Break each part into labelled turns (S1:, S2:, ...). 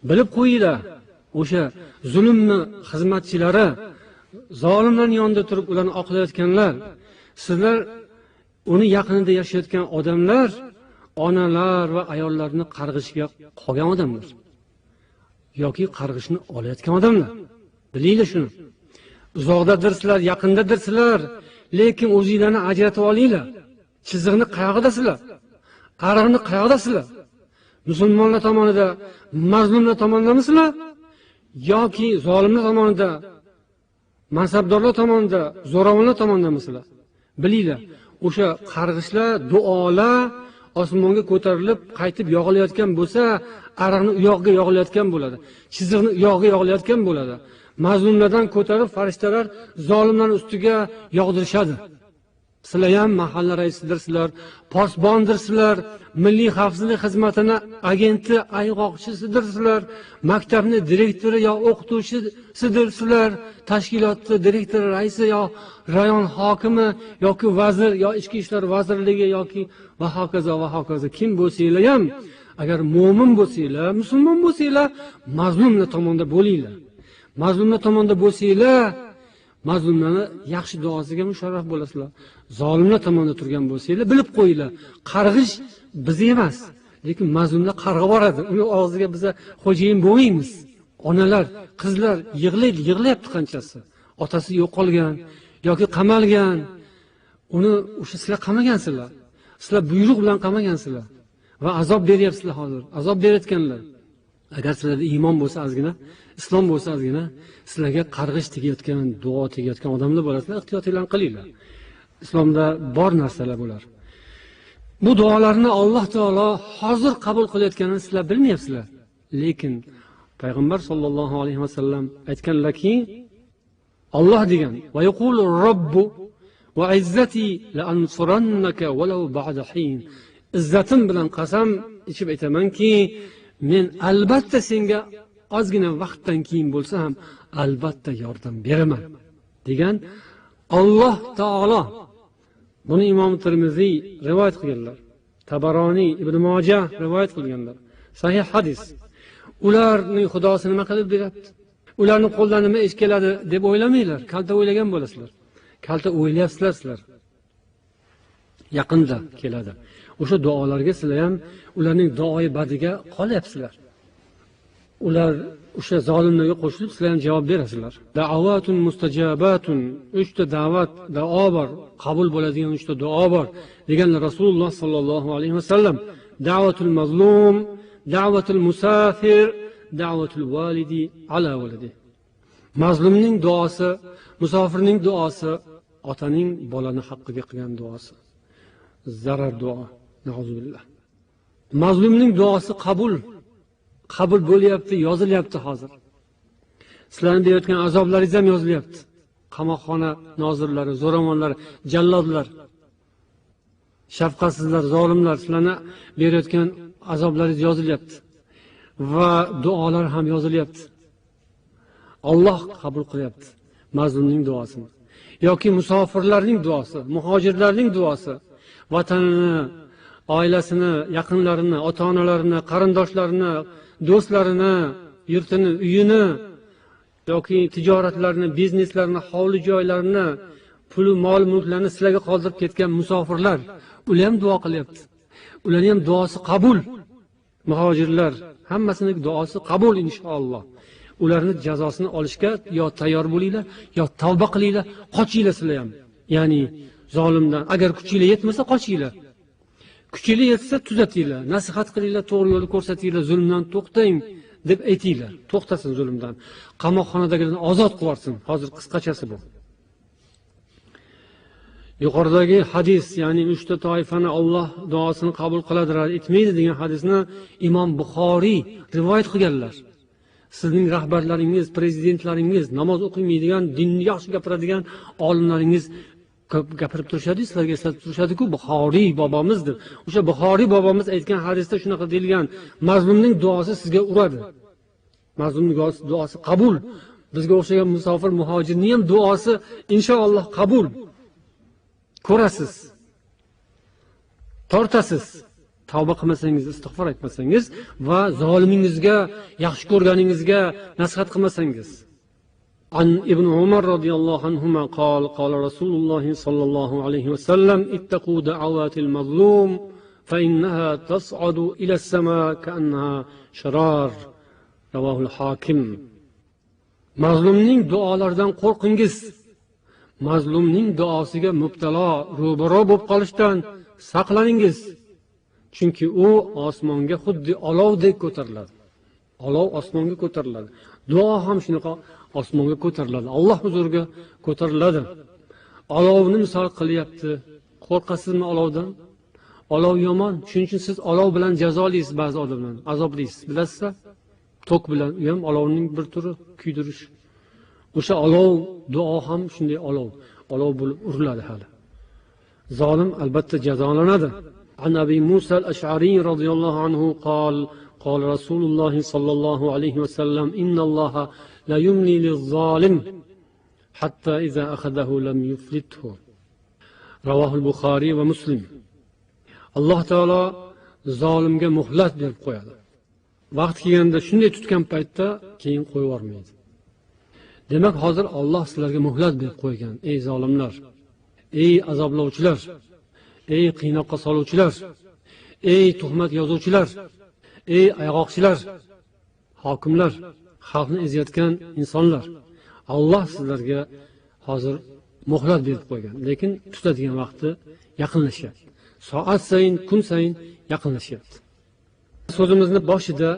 S1: Bilib qo'yinglar, o'sha zulmni xizmatchilari, zolimlarning yonida turib ularni oqlayotganlar, sizlar uni yaqinida yashayotgan odamlar, onalar va ayollarni qarg'ishga qolgan odamlar yoki qarg'ishni olayotgan odamlar. Bilinglar shuni. Uzoqdadirsizlar, yaqindadirsizlar, lekin o'zinglarni ajratib olinglar. Chiziqni qayerdasizlar? Ariqni qayerdasizlar? Musulmonlar tomonida, mazlumlar tomonidamisizlar yoki zolimlar tomonida, mansabdorlar tomonida, zo'ravonlar tomonidamisizlar? Bilinglar, o'sha qarg'ishlar, duolar osmonga ko'tarilib qaytib yog'ilayotgan bo'lsa, ariqni u yoqqa yog'ilayotgan bo'ladi. Chiziqni u yoqqa yog'ilayotgan bo'ladi. Mazlumlardan ko'tarib farishtalar zolimlarning ustiga yog'dirishadi. Sizlar ham mahalla raisidirsizlar, posbondirsizlar, milliy xavfsizlik xizmatini agenti, ayg'oqchisidirsizlar, maktabni direktori yo o'qituvchisidirsizlar, tashkilotni direktori, raisi yo rayon hokimi yoki vazir yo ichki ishlar vazirligi yoki va hokazo va hokazo kim bo'lsanglar ham, agar mo'min bo'lsanglar, musulmon bo'lsanglar, mazlumlar tomonda bo'linglar. Mazlumlar tomonda bo'lsanglar, mazlumlarning yaxshi duosiga musharraf bo'lasizlar. Zolimlar tomonda turgan bo'lsanglar, bilib qo'yinglar, qarg'ish bizni emas, lekin mazlumlar qarg'ib boradi. Uni og'ziga biz xo'jayin bo'lmaymiz. Onalar, qizlar yig'layapti qanchasi. Otasi yo'qolgan yoki qamalgan. Uni o'sha sizlar qamagansizlar. Sizlar buyruq bilan qamagansizlar va azob beryapsizlar hozir. Azob berayotganlar. Agar sizlarda iymon bo'lsa ozgina, islom bo'lsa ozgina, sizlarga qarg'ish tegayotgan, duo tegayotgan odamlar bo'lasizlar, ehtiyotinglarni qilinglar. Islomda bor narsalar bo'lar. Bu duolarni Alloh taolo hozir qabul qilayotganini sizlar bilmayapsizlar. Lekin payg'ambar sollallohu alayhi vasallam aytganlarki, Alloh degan: "Va yaqulu robbu va izzati la ansurannaka walau ba'da hin." Izzatim bilan qasam ichib aytamanki, men albatta senga ozgina vaqtdan keyin bo'lsa ham albatta yordam beraman degan Alloh taolo. Buni Imom Tirmiziy rivoyat qilganlar. Tabaroniy, Ibn Mojah rivoyat qilganlar. Sahih hadis. Ularning xudosi nima qilib beradi? Ularning qo'ldan nima ish keladi deb o'ylamanglar. Kalta o'ylagan bo'lasizlar. Kalta o'ylayapsizlar sizlar. Yaqinda keladi. O'sha duolarga sizlar ham ularning duoi badiga qolyapsizlar. Ular o'sha zolimlarga qo'shilib sizlar ham javob berasizlar. Da'avatun mustajabatun, 3 ta da'vat, duo bor, qabul bo'ladigan 3 ta duo bor deganlar Rasululloh sollallohu alayhi vasallam. Da'vatul mazlum, da'vatul musafir, da'vatul validi ala walidi. Mazlumning duosi, musofirning duosi, otaning bolani haqqiga qilgan duosi. Zarar duo. Nauzubillah. Mazlumning duosi qabul bo'lyapti, yozilyapti hozir. Sizlarning berayotgan azoblaringiz ham yozilyapti. Qamoqxona nozirlari, zo'ravonlar, jallodlar, shafqatsizlar, zolimlar sizlarni berayotgan azoblaringiz yozilyapti va duolar ham yozilyapti. Alloh qabul qilyapti mazlumning duosini. Yoki musofirlarning duosi, muhojirlarning duosi, vatanini, oilasini, yaqinlarini, ota-onalarini, qarindoshlarini, do'stlarini, yurtini, uyini yoki tijoratlarini, bizneslarini, hovli joylarini, pul, mol, mulklarni sizlarga qoldirib ketgan musofirlar, ular ham duo qilyapti. Ularning ham duosi qabul. Muhojirlar hammasining duosi qabul inshaalloh. Ularning jazosini olishga yo tayyor bo'linglar, yo tavba qilinglar, qochinglar sizlar ham. Ya'ni zolimdan agar kuchinglar yetmasa qochinglar. Kuchinglar yetsa tuzatinglar, nasihat qilinglar, to'g'ri yo'lni ko'rsatinglar, zulmdan to'xtang deb aytinglar. To'xtasin zulmdan. Qamoqxonadagilarni ozod qilarsin. Hozir qisqachasi bu. Yuqoridagi hadis, ya'ni 3 ta toifani Alloh duosini qabul qiladilar, etmaydi degan hadisni Imom Buxoriy rivoyat qilganlar. Sizning rahbarlaringiz, prezidentlaringiz, namoz o'qimaydigan, dinni yaxshi gapiradigan olimlaringiz ko'p gapirib turishadi, sizlarga eslatib turishadi-ku, Buxoriy bobomiz deb. O'sha Buxoriy bobomiz aytgan hadisda shunaqa deyilgan, mazlumning duosi sizga uradi. Mazlumning duosi qabul. Bizga o'xshagan musofir, muhojirning ham duosi inshaalloh qabul. Ko'rasiz. Tortasiz. tavba qilmasangiz, istig'for aytmasangiz va zolimingizga, yaxshi ko'rganingizga nasihat qilmasangiz. An Ibn Umar radhiyallohu anhuma qala Rasululloh sallallohu alayhi vasallam ittaqu da'awatil mazlum fa innaha tas'adu ila as-sama ka'annaha sharar. Ravahul Hakim. Mazlumning duolaridan qo'rqingiz. Mazlumning duosiga mubtalo, ro'baro bo'lib qolishdan saqlaningiz. Chunki u osmonga xuddi olovdek ko'tariladi. Olov osmonga ko'tariladi. Duo ham shunaqa osmonga ko'tariladi. Alloh huzuriga ko'tariladi. Olovni misol qilyapti. Qo'rqasizmi olovdan? Olov yomon. Shuning uchun siz olov bilan jazolaysiz ba'zi odamlarni, azoblaysiz. Bilasizmi? Tok bilan, u ham olovning bir turi kuydirish. O'sha olov, duo ham shunday olov bo'lib uriladi hali. Zolim albatta jazolanadi. An Abi Musa al-Ash'ari radhiyallohu anhu qala Rasululloh sallallohu alayhi vasallam innalloha la yumli liz-zolim hatta idza akhadahu lam yuflithu. Rawahu al-Bukhari va Muslim. Alloh taolo zolimga muhlat berib qo'yadi. Vaqt kelganda shunday tutgan paytda keyin qo'yib yubormaydi. Demak, hozir Alloh sizlarga muhlat berib qo'ygan, ey zolimlar, ey azoblovchilar, ey qiynoqqa soluvchilar, ey tuhmat yozuvchilar, ey ayg'oqchilar, hokimlar, xalqni ezayotgan insonlar. Alloh sizlarga hozir muhlat berib qo'ygan, lekin tutadigan vaqti yaqinlashyapti. Soat sayin, kun sayin yaqinlashyapti. So'zimizni boshida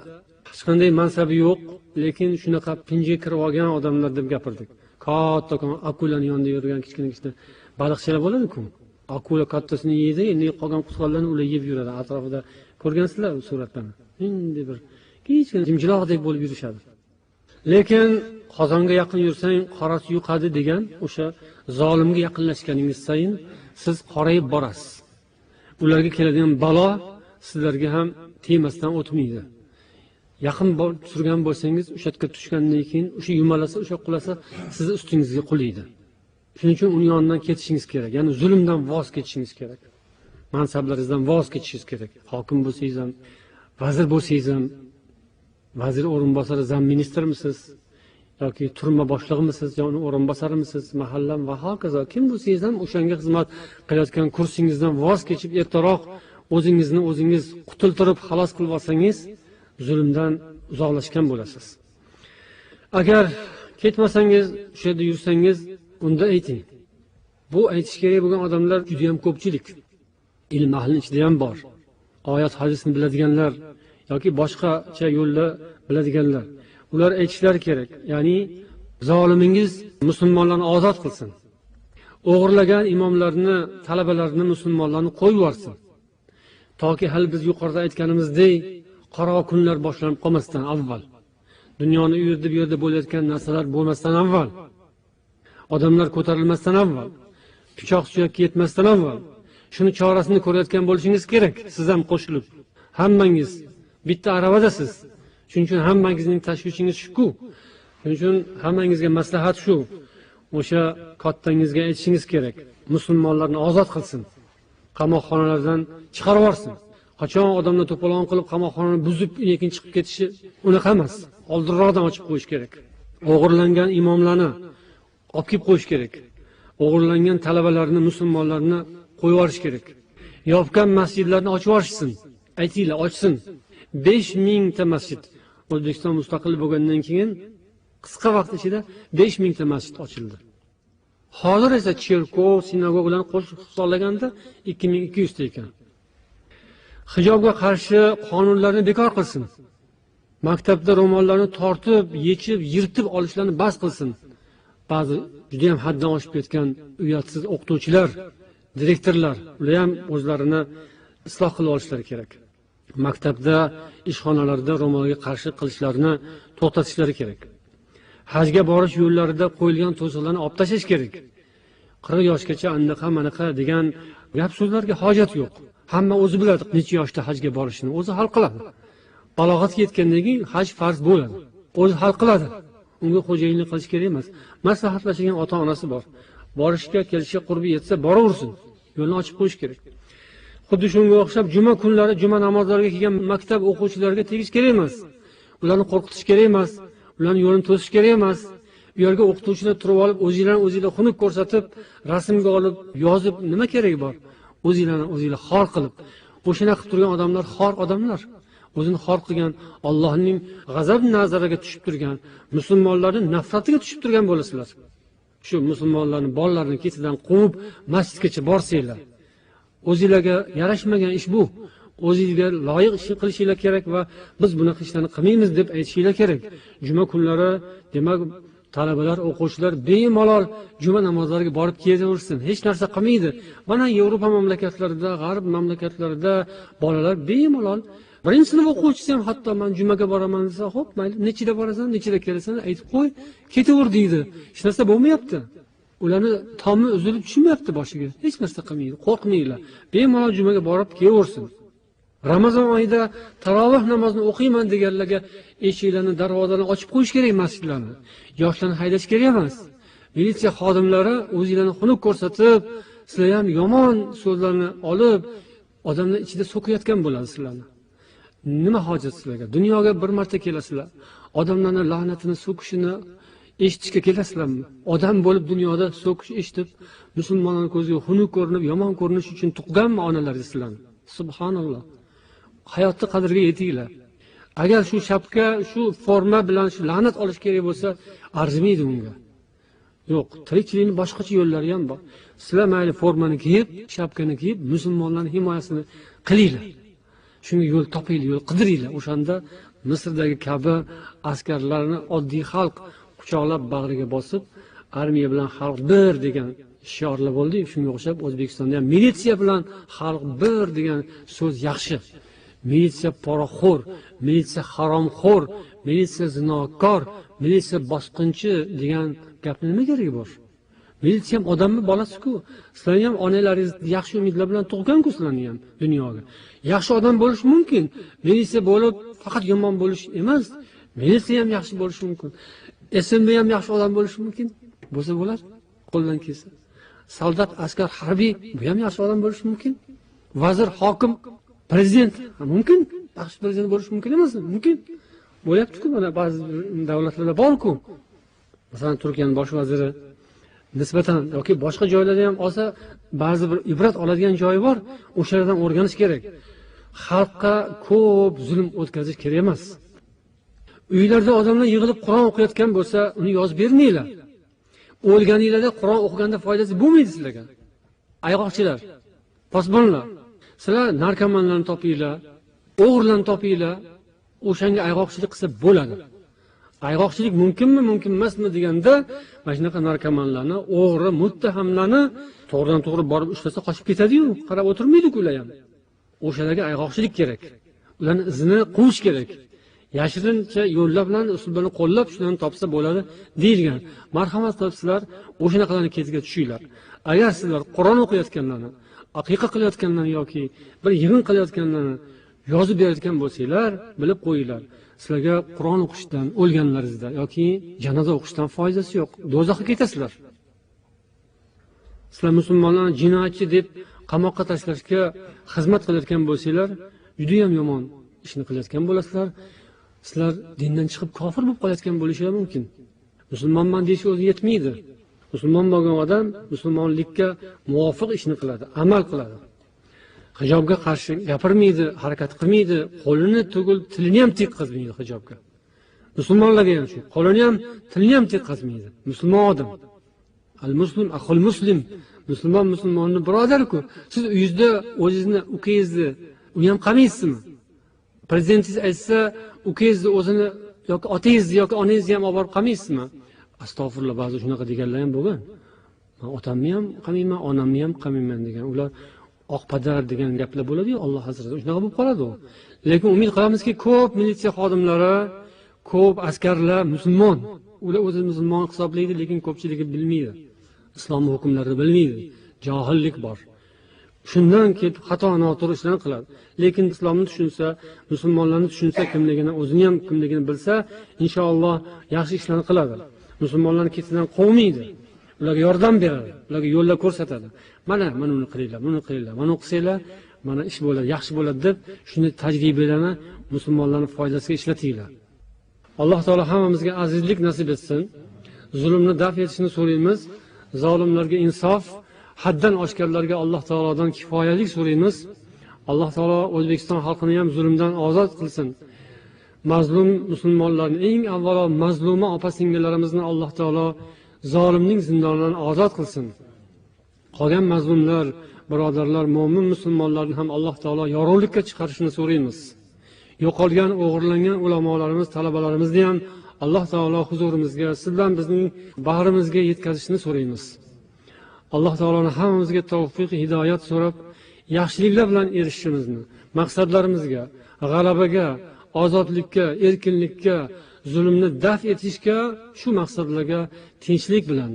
S1: hech qanday mansabi yo'q, lekin shunaqa pinjiga kirib olgan odamlar deb gapirdik. Katta akulaning yonida yurgan kichkina baliqchalar bo'ladi-ku. Akula kattasini yeydi, endi qolgan qutqarlarni ular yeb yuradi. Atrofida ko'rgansizlar bu suratlarni. Endi bir kichkina jimjiloqdek bo'lib yurishadi. Lekin qozonga yaqin yursang qorasi yuqadi degan o'sha zolimga yaqinlashganingiz sayin siz qorayib borasiz. Ularga keladigan balo sizlarga ham temasdan o'tmaydi. Yaqin turgan bo'lsangiz, o'sha yerga tushgandan keyin o'sha yumalasa, o'sha qulasa sizni ustingizga qulaydi. Shuning uchun uning yonidan ketishingiz kerak. Ya'ni zulmdan voz kechishingiz kerak. Mansablaringizdan voz kechishingiz kerak. Hokim bo'lsangiz ham, vazir bo'lsangiz ham, vazir o'rinbosari, zamministrmisiz yoki turma boshlig'imisiz, yoki o'rinbosarimisiz, mahallam va hokazo kim bo'lsangiz ham o'shanga xizmat qilayotgan kursingizdan voz kechib ertaroq o'zingizni o'zingiz qutultirib xalos qilib olsangiz, zulmdan uzoqlashgan bo'lasiz. Agar ketmasangiz, o'sha yerda yursangiz, unda ayting. Bu aytish kerak bo'lgan odamlar juda ham ko'pchilik. Ilm ahli ichida ham bor. Oyat hadisni biladiganlar yoki boshqacha yo'lda biladiganlar. Ular aytishlari kerak. Ya'ni zolimingiz musulmonlarni ozod qilsin. O'g'irlagan imomlarni, talabalarni, musulmonlarni qo'yib yuborsin. Toki hal biz yuqorida aytganimizdek, qaro kunlar boshlanib qolmasdan avval, dunyoni u yerda bu yerda bo'layotgan narsalar bo'lmasdan avval, odamlar ko'tarilmasdan avval, pichoq suyakka yetmasdan avval shuni chorasini ko'rayotgan bo'lishingiz kerak. Siz ham qo'shilib, hammangiz bitta aravadasiz. Shuning uchun hammangizning tashvishingiz shu-ku. Shuning uchun hammangizga maslahat shu. O'sha kattangizga aytishingiz kerak. Musulmonlarni ozod qilsin. Qamoqxonalardan chiqarib yuborsin. Qachon odamni to'polon qilib qamoqxonani buzib, lekin chiqib ketishi unaqa emas. Oldinroqdan ochib qo'yish kerak. O'g'irlangan imomlarni olib kelib qo'yish kerak. O'g'irlangan talabalarni, musulmonlarni qo'yib yuborish kerak. Yopgan masjidlarni ochib yuborishsin. Aytinglar, ochsin. 5000 ta masjid. O'zbekiston mustaqil bo'lgandan keyin qisqa vaqt ichida 5000 ta masjid ochildi. Hozir esa cherkov, sinagogalarni qo'shib hisoblaganda 2200 ta ekan. Hijobga qarshi qonunlarni bekor qilsin. Maktabda ro'mollarni tortib, yechib, yirtib olishlarni bas qilsin. Ba'zi juda ham haddan oshib ketgan uyatsiz o'qituvchilar, direktorlar, ular ham o'zlarini isloh qilib olishlari kerak. Maktabda, ishxonalarda ro'molga qarshi qilishlarini to'xtatishlari kerak. Hajga borish yo'llarida qo'yilgan to'siqlarni olib tashlash kerak. 40 yoshgacha anaqa manaqa degan gap so'zlarga hojat yo'q. Hamma o'zi biladi necha yoshda hajga borishini, o'zi hal qiladi. Balog'atga yetgandan keyin haj farz bo'ladi. O'zi hal qiladi. Unga xo'jayinlik qilish kerak emas. Maslahatlashgan ota-onasi bor. Borishga, kelishga qurbi yetsa boraversin. Yo'lni ochib qo'yish kerak. Xuddi shunga o'xshab juma kunlari juma namozlariga kelgan maktab o'quvchilariga tegish kerak emas. Ularni qo'rqitish kerak emas, ularni yo'lini to'sish kerak emas. Bu yerga o'qituvchilar turib olib, o'zinglar xunuk ko'rsatib, rasmga olib, yozib nima keragi bor? O'zinglar xor qilib, o'shana qilib turgan odamlar xor odamlar. O'zini xor qilgan, Allohning g'azab nazariga tushib turgan, musulmonlarning nafratiga tushib turgan bo'lasizlar. Shu musulmonlarning bolalarini ketidan quvib, masjidgacha borsanglar. O'zingizlarga yarashmagan ish bu. O'zingizga loyiq ish qilishinglar kerak va biz bunaqa ishlarni qilmaymiz deb aytishinglar kerak. Juma kunlari, demak, talabalar, o'quvchilar bemalol juma namozlariga borib kelaversin. Hech narsa qilmaydi. Mana Yevropa mamlakatlarida, G'arb mamlakatlarida bolalar bemalol birinchi sinf o'quvchisi ham hatto men jumaga boraman desa, xo'p, mayli, nechida borasan, nechida kelasan, aytib qo'y, ketaver deydi. Hech narsa bo'lmayapti. Ularni tomi uzilib tushmayapti boshiga. Hech narsa qilmaydi. Qo'rqmanglar. Bemalol jumaga borib kelaversin. Ramazon oyida tarovih namozini o'qiyman deganlarga eshiklarni, darvozalarni ochib qo'yish kerak masjidlarni. Yoshlarni haydash kerak emas. Militsiya xodimlari o'zinglarni xunuk ko'rsatib, sizlar ham yomon so'zlarni olib, odamlar ichida so'kayotgan bo'ladi sizlarni. Nima hojat sizlarga? Dunyoga bir marta kelasizlar. Odamlarning la'natini, so'kishini eshitishga kelasizlarmi? Odam bo'lib dunyoda so'kish eshitib, musulmonlarning ko'ziga xunuk ko'rinib, yomon ko'rinish uchun tug'ganmi onalaringiz sizlarni? Subhanalloh. Hayotni qadriga yetinglar. Agar shu shapka, shu forma bilan shu la'nat olish kerak bo'lsa, arzimaydi unga. Yo'q, tirikchilikning boshqacha yo'llari ham bor. Sizlar mayli formani kiyib, shapkani kiyib, musulmonlarning himoyasini qilinglar. Shunga yo'l topinglar, yo'l qidiringlar. O'shanda Misrdagi kabi askarlarni oddiy xalq quchoqlab bag'riga bosib, armiya bilan xalq bir degan shiorlar bo'ldi. Shunga o'xshab O'zbekistonda ham militsiya bilan xalq bir degan so'z yaxshi. Militsiya poraxo'r, militsiya haromxo'r, militsiya zinokor, militsiya bosqinchi degan gapni nima keragi bor? Militsiya ham odamni bolasi-ku. Sizlar ham onalaringiz yaxshi umidlar bilan tug'gan-ku sizlarni ham dunyoga. Yaxshi odam bo'lish mumkin. Militsiya bo'lib faqat yomon bo'lish emas. Militsiya ham yaxshi bo'lishi mumkin. SMB ham yaxshi odam bo'lishi mumkin. Bo'lsa bo'lar, qo'ldan kelsa. Soldat, askar, harbiy bu ham yaxshi odam bo'lishi mumkin. Vazir, hokim, prezident mumkin. Yaxshi prezident bo'lish mumkin emasmi? Mumkin. Bo'lyapti-ku, mana ba'zi davlatlarda bor-ku. Masalan, Turkiyaning bosh vaziri nisbatan yoki boshqa joylarda ham olsa, ba'zi bir ibrat oladigan joyi bor. O'shalardan o'rganish kerak. Xalqqa ko'p zulm o'tkazish kerak emas. Uylarda odamlar yig'ilib Qur'on o'qiyotgan bo'lsa, uni yozib bermanglar. O'lganinglarda Qur'on o'qiganda foydasi bo'lmaydi sizlarga. Ayg'oqchilar, posbonlar, sizlar narkomanlarni topinglar, o'g'irlarni topinglar, o'shanga ayg'oqchilik qilsa bo'ladi. Ayg'oqchilik mumkinmi, mumkin emasmi deganda, mana shunaqa narkomanlarni, o'g'ri, muttahamlarni to'g'ridan to'g'ri borib ushlasa qochib ketadi-yu, qarab o'tirmaydi-ku ular ham. O'shalarga ayg'oqchilik kerak. Ularni izini quvish kerak. Yashirincha yo'llar bilan, usul bilan qo'llab shuni topsa bo'ladi deyilgan. Marhamat qilib sizlar o'shanaqalarni ketiga tushinglar. Agar sizlar Qur'on o'qiyotganlarni, aqiqa qilayotganlarni yoki bir yig'in qilayotganlarni yozib berayotgan bo'lsanglar, bilib qo'yinglar. Sizlarga Qur'on o'qishdan, o'lganlaringizda yoki janoza o'qishdan foydasi yo'q. Do'zaxga ketasizlar. Sizlar musulmonlarni jinoyatchi deb qamoqqa tashlashga xizmat qilayotgan bo'lsanglar, juda ham yomon ishni qilayotgan bo'lasizlar. Sizlar dindan chiqib kofir bo'lib qolayotgan bo'lishlari mumkin. Musulmonman deyish o'zi yetmaydi. Musulmon bo'lgan odam musulmonlikka muvofiq ishni qiladi, amal qiladi. Hijobga qarshi gapirmaydi, harakat qilmaydi, qo'lini tugul, tilini ham tekkazmaydi hijobga. Musulmonlarga ham shu, qo'lini ham, tilini ham tekkazmaydi. Musulmon odam. Al-muslim axul muslim. Musulmon musulmonning birodari-ku. Siz uyingizda o'zingizni, ukangizni, uni ham qamaysizmi? Prezidentingiz aytsa, ukangizni o'zini yoki otangizni yoki onangizni ham olib borib qamaysizmi? Astag'firullah, ba'zi shunaqa deganlar ham bo'lgan. Men otamni ham qamayman, onamni ham qamayman degan. Ular oqpadar degan gaplar bo'ladi-yu, Alloh hazrati. Shunaqa bo'lib qoladi u. Lekin umid qilamizki, ko'p militsiya xodimlari, ko'p askarlar musulmon. Ular o'zi musulmon hisoblaydi, lekin ko'pchiligi bilmaydi. Islom hukmlarini bilmaydi. Johillik bor. Shundan kelib xato noto'g'ri ishlarni qiladi. Lekin islomni tushunsa, musulmonlarni tushunsa, kimligini, o'zini ham kimligini bilsa, inshaalloh yaxshi ishlarni qiladi. Musulmonlarni ketidan qovmaydi. Ularga yordam beradi, ularga yo'llar ko'rsatadi. Mana uni qilinglar, buni qilinglar, mana o'qisanglar, mana ish bo'ladi, yaxshi bo'ladi deb shunday tajribalarni musulmonlarning foydasiga ishlatinglar. Alloh taolo hammamizga azizlik nasib etsin. Zulmni daf etishni so'raymiz. Zolimlarga insof, haddan oshganlarga Alloh taolodan kifoyalik so'raymiz. Alloh taolo O'zbekiston xalqini ham zulmdan ozod qilsin. Mazlum musulmonlarni, eng avvalo mazluma opa-singillarimizni Alloh taolo zolimning zindonidan ozod qilsin. Qolgan mazlumlar, birodarlar, mo'min musulmonlarni ham Alloh taolo yorug'likka chiqarishini so'raymiz. Yo'qolgan, o'g'irlangan ulamolarimiz, talabalarimizni ham Alloh taolo huzurimizga, siz bilan bizning bag'rimizga yetkazishni so'raymiz. Alloh taoloning hammamizga tavfiq, hidoyat so'rab, yaxshiliklar bilan erishishimizni, maqsadlarimizga, g'alabaga, ozodlikka, erkinlikka, zulmni daf etishga, shu maqsadlarga tinchlik bilan,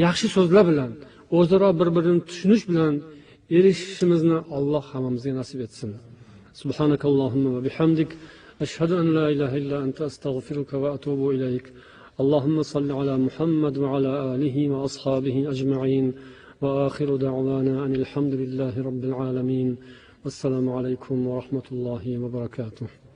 S1: yaxshi so'zlar bilan, o'zaro bir-birini tushunish bilan erishishimizni Alloh hammamizga nasib etsin. Subhanakallohumma va bihamdik, ashhadu an la ilaha illa anta astaghfiruka va atubu ilayk. Allahumma salli ala Muhammad va ala alihi va ashabihi ajma'in. Wa akhiru da'wana anil hamdulillahi rabbil alamin. Wassalamu alaykum wa rahmatullahi wa barakatuh.